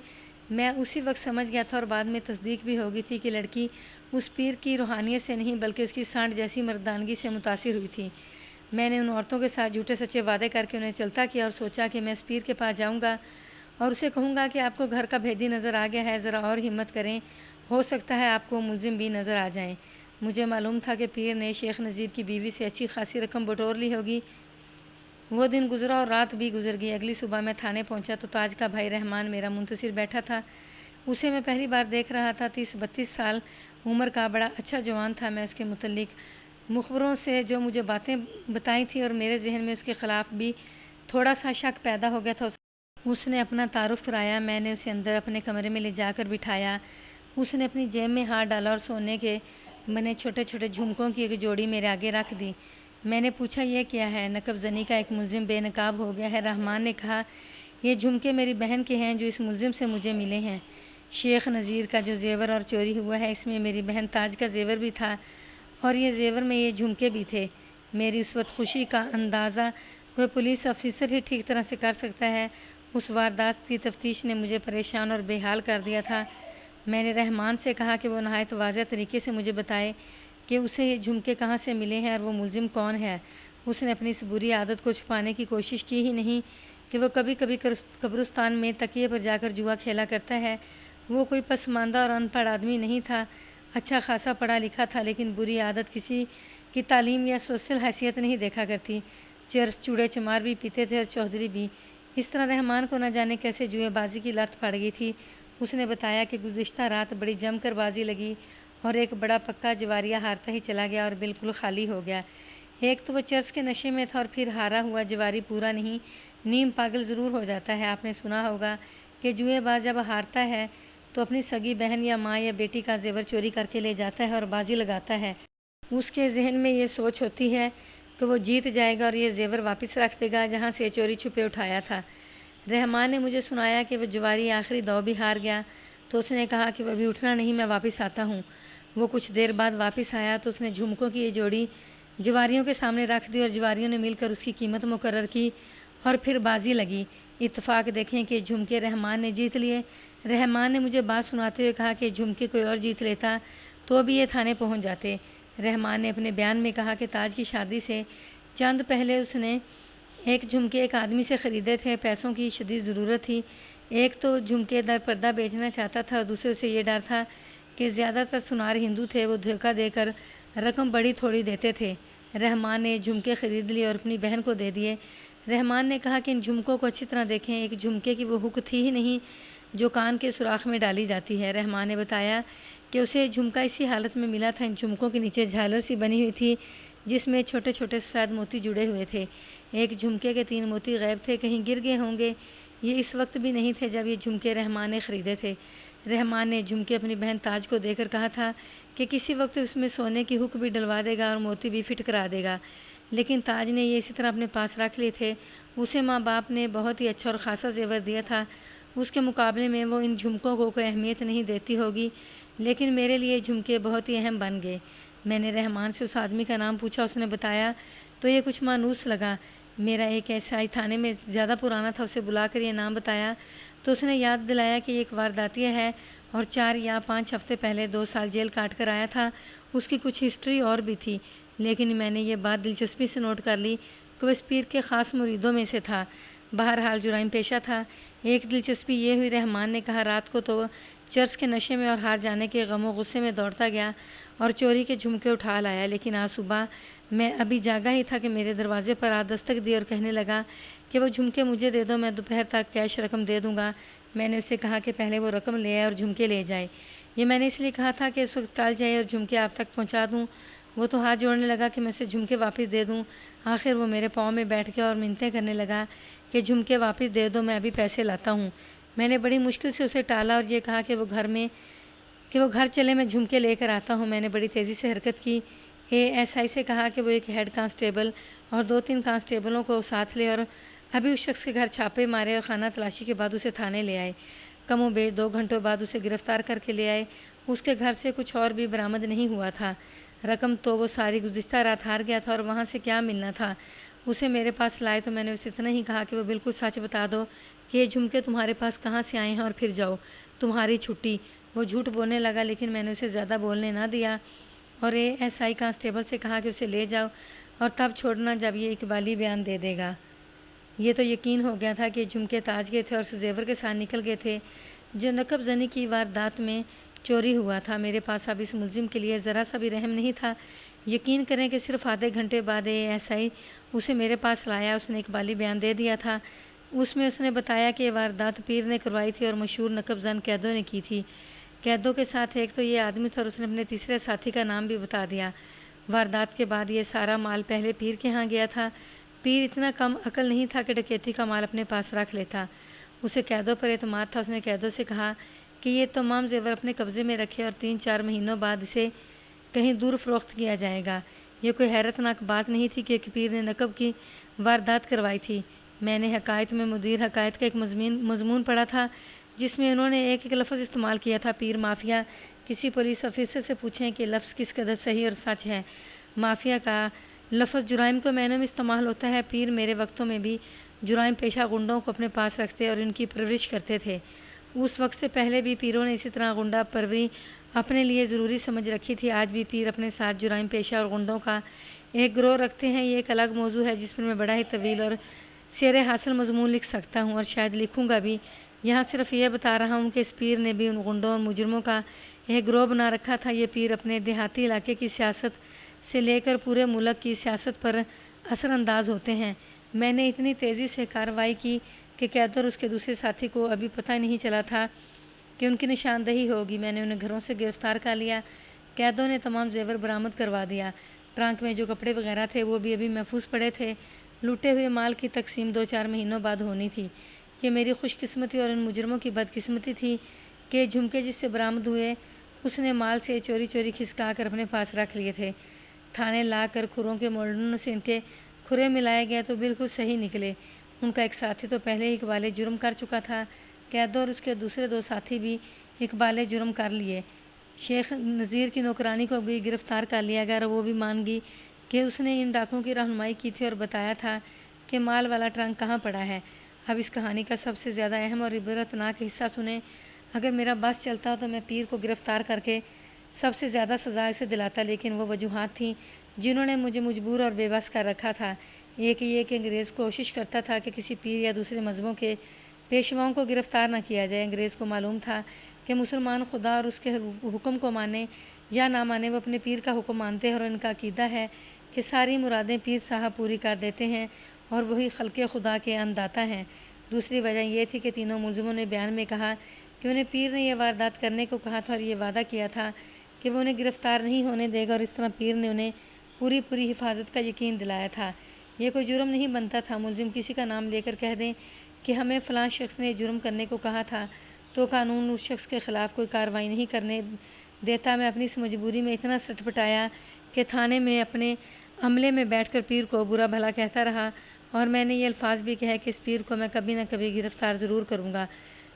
میں اسی وقت سمجھ گیا تھا اور بعد میں تصدیق بھی ہو گئی تھی کہ لڑکی اس پیر کی روحانیت سے نہیں بلکہ اس کی سانڈ جیسی مردانگی سے متاثر ہوئی تھی۔ میں نے ان عورتوں کے ساتھ جھوٹے سچے وعدے کر کے انہیں چلتا کیا اور سوچا کہ میں اس پیر کے پاس جاؤں گا اور اسے کہوں گا کہ آپ کو گھر کا بھیدی نظر آ گیا ہے، ذرا اور ہمت کریں، ہو سکتا ہے آپ کو ملزم بھی نظر آ جائیں۔ مجھے معلوم تھا کہ پیر نے شیخ نذیر کی بیوی سے اچھی خاصی رقم بٹور لی ہوگی۔ وہ دن گزرا اور رات بھی گزر گئی۔ اگلی صبح میں تھانے پہنچا تو تاج کا بھائی رحمان میرا منتظر بیٹھا تھا۔ اسے میں پہلی بار دیکھ رہا تھا۔ 30-32 سال عمر کا بڑا اچھا جوان تھا۔ میں اس کے متعلق مخبروں سے جو مجھے باتیں بتائی تھیں اور میرے ذہن میں اس کے خلاف بھی تھوڑا سا شک پیدا ہو گیا تھا۔ اس نے اپنا تعارف کرایا۔ میں نے اسے اندر اپنے کمرے میں لے جا کر بٹھایا۔ اس نے اپنی جیب میں ہاتھ ڈالا اور سونے کے بنے چھوٹے چھوٹے جھمکوں کی ایک جوڑی میرے آگے رکھ دی۔ میں نے پوچھا یہ کیا ہے؟ نقب زنی کا ایک ملزم بے نقاب ہو گیا ہے۔ رحمان نے کہا یہ جھمکے میری بہن کے ہیں جو اس ملزم سے مجھے ملے ہیں۔ شیخ نذیر کا جو زیور اور چوری ہوا ہے اس میں میری بہن تاج کا زیور بھی تھا اور یہ زیور میں یہ جھمکے بھی تھے۔ میری اس وقت خوشی کا اندازہ کوئی پولیس افسر ہی ٹھیک طرح سے کر سکتا ہے۔ اس واردات کی تفتیش نے مجھے پریشان اور بے حال کر دیا تھا۔ میں نے رحمان سے کہا کہ وہ نہایت واضح طریقے سے مجھے بتائے کہ اسے یہ جھمکے کہاں سے ملے ہیں اور وہ ملزم کون ہے۔ اس نے اپنی اس بری عادت کو چھپانے کی کوشش کی ہی نہیں کہ وہ کبھی کبھی قبرستان میں تکیے پر جا کر جوا کھیلا کرتا ہے۔ وہ کوئی پسماندہ اور ان پڑھ آدمی نہیں تھا، اچھا خاصا پڑھا لکھا تھا، لیکن بری عادت کسی کی تعلیم یا سوشل حیثیت نہیں دیکھا کرتی۔ چرس چوڑے چمار بھی پیتے تھے اور چودھری بھی۔ اس طرح رحمان کو نہ جانے کیسے جوئے بازی کی لت پڑ گئی تھی۔ اس نے بتایا کہ گزشتہ رات بڑی جم کر بازی لگی اور ایک بڑا پکا جواریہ ہارتا ہی چلا گیا اور بالکل خالی ہو گیا۔ ایک تو وہ چرس کے نشے میں تھا اور پھر ہارا ہوا جواری پورا نہیں نیم پاگل ضرور ہو جاتا ہے۔ آپ نے سنا ہوگا کہ جوئے باز جب ہارتا ہے تو اپنی سگی بہن یا ماں یا بیٹی کا زیور چوری کر کے لے جاتا ہے اور بازی لگاتا ہے۔ اس کے ذہن میں یہ سوچ ہوتی ہے کہ وہ جیت جائے گا اور یہ زیور واپس رکھ دے گا جہاں سے چوری چھپے اٹھایا تھا۔ رحمان نے مجھے سنایا کہ وہ جواری آخری دو بھی ہار گیا تو اس نے کہا کہ وہ ابھی اٹھنا نہیں، میں واپس آتا ہوں۔ وہ کچھ دیر بعد واپس آیا تو اس نے جھمکوں کی یہ جوڑی جواریوں کے سامنے رکھ دی اور جواریوں نے مل کر اس کی قیمت مقرر کی اور پھر بازی لگی۔ اتفاق دیکھیں کہ جھمکے رحمان نے جیت لیے۔ رحمان نے مجھے بات سناتے ہوئے کہا کہ جھمکے کوئی اور جیت لیتا تو بھی یہ تھانے پہنچ جاتے۔ رحمان نے اپنے بیان میں کہا کہ تاج کی شادی سے چند پہلے اس نے ایک جھمکے ایک آدمی سے خریدے تھے، پیسوں کی شدید ضرورت تھی۔ ایک تو جھمکے در پردہ بیچنا چاہتا تھا اور دوسرے سے یہ ڈر تھا کہ زیادہ تر سنار ہندو تھے، وہ دھوکہ دے کر رقم بڑی تھوڑی دیتے تھے۔ رحمان نے جھمکے خرید لیے اور اپنی بہن کو دے دیے۔ رحمان نے کہا کہ ان جھمکوں کو اچھی طرح دیکھیں، ایک جھمکے کی وہ ہک تھی ہی نہیں جو کان کے سوراخ میں ڈالی جاتی ہے۔ رحمان نے بتایا کہ اسے جھمکا اسی حالت میں ملا تھا، ان جھمکوں کے نیچے جھالر سی بنی ہوئی تھی جس میں چھوٹے چھوٹے سفید موتی جڑے ہوئے تھے۔ ایک جھمکے کے 3 موتی غائب تھے، کہیں گر گئے ہوں گے۔ یہ اس وقت بھی نہیں تھے جب یہ جھمکے رحمان نے خریدے تھے۔ رحمان نے جھمکے اپنی بہن تاج کو دے کر کہا تھا کہ کسی وقت اس میں سونے کی ہک بھی ڈلوا دے گا اور موتی بھی فٹ کرا دے گا، لیکن تاج نے یہ اسی طرح اپنے پاس رکھ لیے تھے۔ اسے ماں باپ نے بہت ہی اچھا اور خاصا زیور دیا تھا، اس کے مقابلے میں وہ ان جھمکوں کو کوئی اہمیت نہیں دیتی ہوگی، لیکن میرے لیے جھمکے بہت ہی اہم بن گئے۔ میں نے رحمان سے اس آدمی کا نام پوچھا، اس نے بتایا تو یہ کچھ مانوس لگا۔ میرا ایک ایسائی تھانے میں زیادہ پرانا تھا، اسے بلا کر یہ نام بتایا تو اس نے یاد دلایا کہ یہ ایک وارداتیہ ہے اور 4 یا 5 ہفتے پہلے 2 سال جیل کاٹ کر آیا تھا۔ اس کی کچھ ہسٹری اور بھی تھی، لیکن میں نے یہ بات دلچسپی سے نوٹ کر لی کہ وہ اس پیر کے خاص مریدوں میں سے تھا۔ بہرحال جرائم پیشہ تھا۔ ایک دلچسپی یہ ہوئی، رحمان نے کہا، رات کو تو وہ چرچ کے نشے میں اور ہار جانے کے غم و غصے میں دوڑتا گیا اور چوری کے جھمکے اٹھا لایا، لیکن آج صبح میں ابھی جاگا ہی تھا کہ میرے دروازے پر آ دستک دی اور کہنے لگا کہ وہ جھمکے مجھے دے دو، میں دوپہر تک کیش رقم دے دوں گا۔ میں نے اسے کہا کہ پہلے وہ رقم لے آئے اور جھمکے لے جائے۔ یہ میں نے اس لیے کہا تھا کہ اس وقت ٹل جائے اور جھمکے آپ تک پہنچا دوں۔ وہ تو ہاتھ جوڑنے لگا کہ میں اسے جھمکے واپس دے دوں۔ آخر وہ میرے پاؤں میں بیٹھ گیا اور منتیں کرنے لگا کہ جھمکے واپس دے دو، میں ابھی پیسے لاتا ہوں۔ میں نے بڑی مشکل سے اسے ٹالا اور یہ کہا کہ وہ گھر چلے، میں جھمکے لے کر آتا ہوں۔ میں نے بڑی تیزی سے حرکت کی، اے ایس آئی سے کہا کہ وہ ایک ہیڈ کانسٹیبل اور 2-3 کانسٹیبلوں کو ساتھ لے اور ابھی اس شخص کے گھر چھاپے مارے اور خانہ تلاشی کے بعد اسے تھانے لے آئے۔ کم و بیش 2 گھنٹوں بعد اسے گرفتار کر کے لے آئے۔ اس کے گھر سے کچھ اور بھی برآمد نہیں ہوا تھا۔ رقم تو وہ ساری گزشتہ رات ہار گیا تھا اور وہاں سے کیا ملنا تھا۔ اسے میرے پاس لائے تو میں نے اسے اتنا ہی کہا کہ وہ بالکل سچ بتا دو کہ یہ جھمکے تمہارے پاس کہاں سے آئے ہیں اور پھر جاؤ، تمہاری چھٹی۔ وہ جھوٹ بولنے لگا، لیکن میں نے اسے زیادہ بولنے نہ دیا اور اے ایس آئی کانسٹیبل سے کہا کہ اسے لے جاؤ اور تب چھوڑنا جب یہ اقبالی بیان دے دے گا۔ یہ تو یقین ہو گیا تھا کہ جھمکے تاج کے تھے اور اس زیور کے ساتھ نکل گئے تھے جو نقب زنی کی واردات میں چوری ہوا تھا۔ میرے پاس اب اس ملزم کے لیے ذرا سا بھی رحم نہیں تھا۔ یقین کریں کہ صرف آدھے گھنٹے بعد اے ایس آئی اسے میرے پاس لایا۔ اس نے اقبالی بیان دے دیا تھا۔ اس میں اس نے بتایا کہ یہ واردات پیر نے کروائی تھی اور مشہور نقب زن قیدوں نے کی تھی۔ قیدوں کے ساتھ ایک تو یہ آدمی تھا اور اس نے اپنے تیسرے ساتھی کا نام بھی بتا دیا۔ واردات کے بعد یہ سارا مال پہلے پیر کے ہاں گیا تھا۔ پیر اتنا کم عقل نہیں تھا کہ ڈکیتی کا مال اپنے پاس رکھ لیتا۔ اسے قیدوں پر اعتماد تھا۔ اس نے قیدوں سے کہا کہ یہ تمام زیور اپنے قبضے میں رکھے اور 3-4 مہینوں بعد اسے کہیں دور فروخت کیا جائے گا۔ یہ کوئی حیرت ناک بات نہیں تھی کہ پیر نے نقب کی واردات کروائی تھی۔ میں نے حقائق میں مدیر حقائق کا ایک مضمون پڑھا تھا جس میں انہوں نے ایک لفظ استعمال کیا تھا، پیر مافیا۔ کسی پولیس افسر سے پوچھیں کہ لفظ کس قدر صحیح اور سچ ہے۔ مافیا کا لفظ جرائم کو معنوں میں استعمال ہوتا ہے۔ پیر میرے وقتوں میں بھی جرائم پیشہ غنڈوں کو اپنے پاس رکھتے اور ان کی پرورش کرتے تھے۔ اس وقت سے پہلے بھی پیروں نے اسی طرح غنڈہ پروری اپنے لیے ضروری سمجھ رکھی تھی۔ آج بھی پیر اپنے ساتھ جرائم پیشہ اور غنڈوں کا ایک گروہ رکھتے ہیں۔ یہ ایک الگ موضوع ہے جس پر میں بڑا ہی طویل اور سیر حاصل مضمون لکھ سکتا ہوں اور شاید لکھوں گا بھی۔ یہاں صرف یہ بتا رہا ہوں کہ اس پیر نے بھی ان غنڈوں اور مجرموں کا ایک گروہ بنا رکھا تھا۔ یہ پیر اپنے دیہاتی علاقے کی سیاست سے لے کر پورے ملک کی سیاست پر اثر انداز ہوتے ہیں۔ میں نے اتنی تیزی سے کارروائی کی کہ قیدی اور اس کے دوسرے ساتھی کو ابھی پتہ نہیں چلا تھا کہ ان کی نشاندہی ہوگی۔ میں نے انہیں گھروں سے گرفتار کر لیا۔ قیدوں نے تمام زیور برآمد کروا دیا۔ ٹرنک میں جو کپڑے وغیرہ تھے وہ بھی ابھی محفوظ پڑے تھے۔ لوٹے ہوئے مال کی تقسیم 2-4 مہینوں بعد ہونی تھی۔ یہ میری خوش قسمتی اور ان مجرموں کی بدقسمتی تھی کہ جھمکے جس سے برآمد ہوئے اس نے مال سے چوری چوری کھسکا کر اپنے پاس رکھ لیے تھے۔ تھانے لا کر کھروں کے مولڈنوں سے ان کے کھرے ملائے گئے تو بالکل صحیح نکلے۔ ان کا ایک ساتھی تو پہلے ہی اقبال جرم کر چکا تھا۔ قیدوں اور اس کے دوسرے 2 ساتھی بھی اقبال جرم کر لیے۔ شیخ نذیر کی نوکرانی کو بھی گرفتار کر لیا گیا اور وہ بھی مان گئی کہ اس نے ان ڈاکوں کی رہنمائی کی تھی اور بتایا تھا کہ مال والا ٹرنک کہاں پڑا ہے۔ اب اس کہانی کا سب سے زیادہ اہم اور عبرتناک حصہ سنیں۔ اگر میرا بس چلتا تو میں پیر کو گرفتار کر کے سب سے زیادہ سزا اسے دلاتا، لیکن وہ وجوہات تھیں جنہوں نے مجھے مجبور اور بے بس کر رکھا تھا۔ ایک یہ کہ انگریز کوشش کرتا تھا کہ کسی پیر یا دوسرے مذہبوں کے پیشواؤں کو گرفتار نہ کیا جائے۔ انگریز کو معلوم تھا کہ مسلمان خدا اور اس کے حکم کو مانے یا نہ مانے، وہ اپنے پیر کا حکم مانتے ہیں اور ان کا عقیدہ ہے کہ ساری مرادیں پیر صاحب پوری کر دیتے ہیں اور وہی خلق خدا کے انداتا ہیں۔ دوسری وجہ یہ تھی کہ تینوں ملزموں نے بیان میں کہا کہ انہیں پیر نے یہ واردات کرنے کو کہا تھا اور یہ وعدہ کیا تھا کہ وہ انہیں گرفتار نہیں ہونے دے گا، اور اس طرح پیر نے انہیں پوری حفاظت کا یقین دلایا تھا۔ یہ کوئی جرم نہیں بنتا تھا۔ ملزم کسی کا نام لے کر کہہ دیں کہ ہمیں فلاں شخص نے جرم کرنے کو کہا تھا تو قانون اس شخص کے خلاف کوئی کارروائی نہیں کرنے دیتا۔ میں اپنی اس مجبوری میں اتنا سٹ پٹایا کہ تھانے میں اپنے عملے میں بیٹھ کر پیر کو برا بھلا کہتا رہا، اور میں نے یہ الفاظ بھی کہے کہ اس پیر کو میں کبھی نہ کبھی گرفتار ضرور کروں گا۔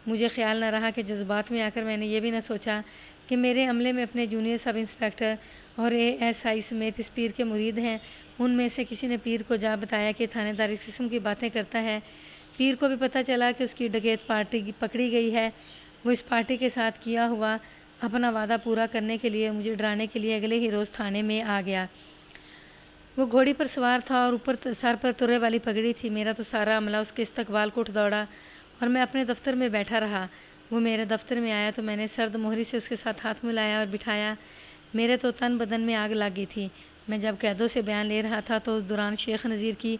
مجھے خیال نہ رہا کہ جذبات میں آ کر میں نے یہ بھی نہ سوچا کہ میرے عملے میں اپنے جونیئر سب انسپیکٹر اور ASI سمیت اس پیر کے مرید ہیں۔ ان میں سے کسی نے پیر کو جا بتایا کہ تھانے دار اس قسم کی باتیں کرتا ہے۔ پیر کو بھی پتہ چلا کہ اس کی ڈکیت پارٹی پکڑی گئی ہے۔ وہ اس پارٹی کے ساتھ کیا ہوا اپنا وعدہ پورا کرنے کے لیے مجھے ڈرانے کے لیے اگلے ہی روز تھانے میں آ گیا۔ وہ گھوڑی پر سوار تھا اور اوپر سر پر ترے والی پگڑی تھی۔ میرا تو سارا عملہ اس کے استقبال کو اٹھ دوڑا اور میں اپنے دفتر میں بیٹھا رہا۔ وہ میرے دفتر میں آیا تو میں نے سرد مہری سے اس کے ساتھ ہاتھ ملایا اور بٹھایا۔ میرے تو تن بدن میں آگ لگی تھی۔ میں جب قیدوں سے بیان لے رہا تھا تو اس دوران شیخ نذیر کی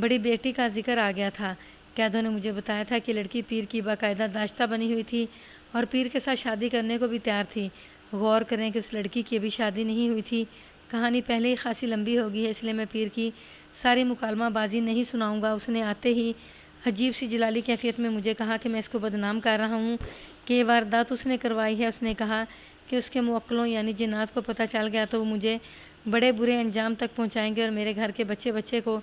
بڑی بیٹی کا ذکر آ گیا تھا۔ قیدوں نے مجھے بتایا تھا کہ لڑکی پیر کی باقاعدہ داشتہ بنی ہوئی تھی اور پیر کے ساتھ شادی کرنے کو بھی تیار تھی۔ غور کریں کہ اس لڑکی کی ابھی شادی نہیں ہوئی تھی۔ کہانی پہلے ہی خاصی لمبی ہوگی ہے، اس لیے میں پیر کی ساری مکالمہ بازی نہیں سناؤں گا۔ اس نے آتے ہی عجیب سی جلالی کیفیت میں مجھے کہا کہ میں اس کو بدنام کر رہا ہوں کہ یہ واردات اس نے کروائی ہے۔ اس نے کہا کہ اس کے موکلوں یعنی جنات کو پتہ چل گیا تو وہ مجھے بڑے برے انجام تک پہنچائیں گے اور میرے گھر کے بچے کو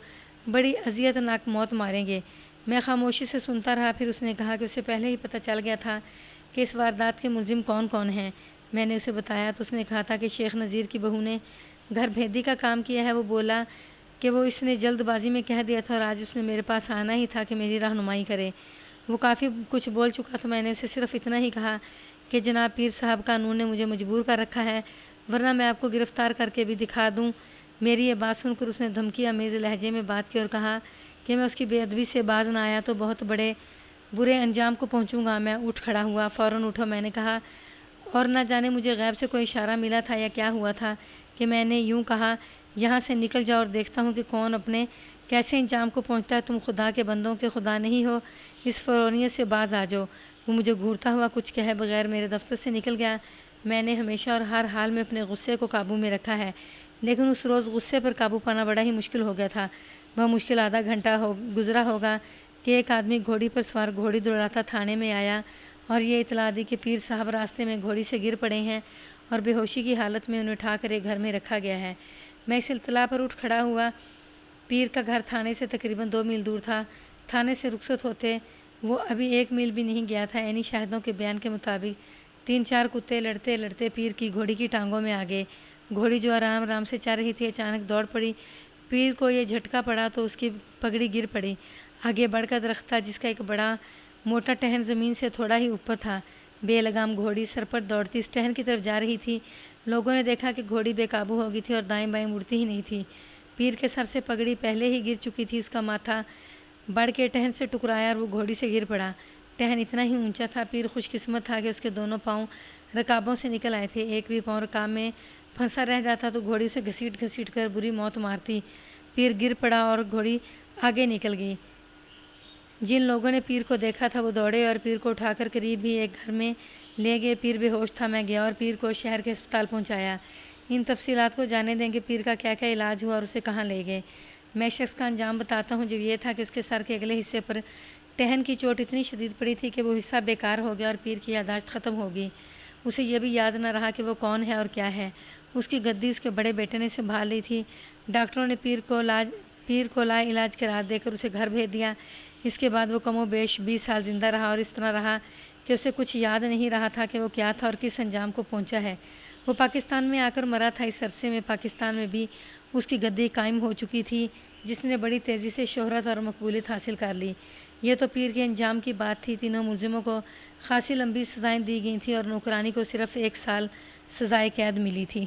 بڑی اذیت ناک موت ماریں گے۔ میں خاموشی سے سنتا رہا۔ پھر اس نے کہا کہ اسے پہلے ہی پتہ چل گیا تھا کہ اس واردات کے ملزم کون کون ہیں۔ میں نے اسے بتایا تو اس نے کہا تھا کہ شیخ نذیر کی بہو نے گھر بھیدی کا کام کیا ہے۔ وہ بولا کہ وہ اس نے جلد بازی میں کہہ دیا تھا اور آج اس نے میرے پاس آنا ہی تھا کہ میری رہنمائی کرے۔ وہ کافی کچھ بول چکا تو میں نے اسے صرف اتنا ہی کہا کہ جناب پیر صاحب، قانون نے مجھے مجبور کر رکھا ہے، ورنہ میں آپ کو گرفتار کر کے بھی دکھا دوں۔ میری یہ بات سن کر اس نے دھمکی آمیز لہجے میں بات کی اور کہا کہ میں اس کی بے ادبی سے باز نہ آیا تو بہت بڑے برے انجام کو پہنچوں گا۔ میں اٹھ کھڑا ہوا۔ فوراً اٹھو، میں نے کہا، اور نہ جانے مجھے غیب سے کوئی اشارہ ملا تھا یا کیا ہوا تھا کہ میں نے یوں کہا، یہاں سے نکل جاؤ اور دیکھتا ہوں کہ کون اپنے کیسے انجام کو پہنچتا ہے۔ تم خدا کے بندوں کے خدا نہیں ہو، اس فرونیت سے باز آ جاؤ۔ وہ مجھے گھورتا ہوا کچھ کہے بغیر میرے دفتر سے نکل گیا۔ میں نے ہمیشہ اور ہر حال میں اپنے غصے کو قابو میں رکھا ہے، لیکن اس روز غصے پر قابو پانا بڑا ہی مشکل ہو گیا تھا۔ وہ مشکل آدھا گھنٹہ گزرا ہوگا کہ ایک آدمی گھوڑی پر سوار گھوڑی دوڑاتا تھانے میں آیا اور یہ اطلاع دی کہ پیر صاحب راستے میں گھوڑی سے گر پڑے ہیں اور بے ہوشی کی حالت میں انہیں اٹھا کر ایک گھر میں رکھا گیا ہے۔ میں اس اطلاع پر اٹھ کھڑا ہوا۔ پیر کا گھر تھانے سے تقریباً 2 میل دور تھا۔ تھانے سے رخصت ہوتے وہ ابھی 1 میل بھی نہیں گیا تھا۔ عینی شاہدوں کے بیان کے مطابق 3-4 کتے لڑتے لڑتے پیر کی گھوڑی کی ٹانگوں میں آ گئے۔ گھوڑی جو آرام آرام سے چل رہی تھی اچانک دوڑ پڑی۔ پیر کو یہ جھٹکا پڑا تو اس کی پگڑی گر پڑی۔ آگے بڑھ کا درخت تھا جس کا ایک بڑا موٹا ٹہن زمین سے تھوڑا ہی اوپر تھا۔ بے لگام گھوڑی سر پر دوڑتی اس ٹہن کی طرف جا رہی تھی۔ لوگوں نے دیکھا کہ گھوڑی بے قابو ہو گئی تھی اور دائیں بائیں مڑتی ہی نہیں تھی۔ پیر کے سر سے پگڑی پہلے ہی گر چکی تھی۔ اس کا ماتھا بڑھ کے ٹہن سے ٹکرایا اور وہ گھوڑی سے گر پڑا۔ ٹہن اتنا ہی اونچا تھا۔ پیر خوش قسمت تھا کہ اس کے دونوں پاؤں رکابوں سے نکل آئے تھے۔ ایک بھی پاؤں رکاب میں پھنسا رہ جاتا تو گھوڑی اسے گھسیٹ گھسیٹ کر بری موت مارتی۔ پیر گر پڑا اور گھوڑی آگے نکل گئی۔ جن لوگوں نے پیر کو دیکھا تھا وہ دوڑے اور پیر کو اٹھا کر قریب ہی ایک گھر میں لے گئے۔ پیر بے ہوش تھا۔ میں گیا اور پیر کو شہر کے ہسپتال پہنچایا۔ ان تفصیلات کو جانے دیں کہ پیر کا کیا کیا علاج ہوا اور اسے کہاں لے گئے۔ میں شخص کا انجام بتاتا ہوں جو یہ تھا کہ اس کے سر کے اگلے حصے پر ٹہن کی چوٹ اتنی شدید پڑی تھی کہ وہ حصہ بیکار ہو گیا اور پیر کی یادداشت ختم ہو گئی۔ اسے یہ بھی یاد نہ رہا کہ وہ کون ہے اور کیا ہے۔ اس کی گدی اس کے بڑے بیٹے نے سنبھال لی تھی۔ ڈاکٹروں نے پیر کو لا علاج قرار دے کر اسے گھر بھیج دیا۔ اس کے بعد وہ کم و بیش 20 سال زندہ رہا اور اس طرح رہا کہ اسے کچھ یاد نہیں رہا تھا کہ وہ کیا تھا اور کس انجام کو پہنچا ہے۔ وہ پاکستان میں آ کر مرا تھا۔ اس عرصے میں پاکستان میں بھی اس کی گدی قائم ہو چکی تھی جس نے بڑی تیزی سے شہرت اور مقبولیت حاصل کر لی۔ یہ تو پیر کے انجام کی بات تھی۔ تینوں ملزموں کو خاصی لمبی سزائیں دی گئی تھیں اور نوکرانی کو صرف 1 سال سزائے قید ملی تھی۔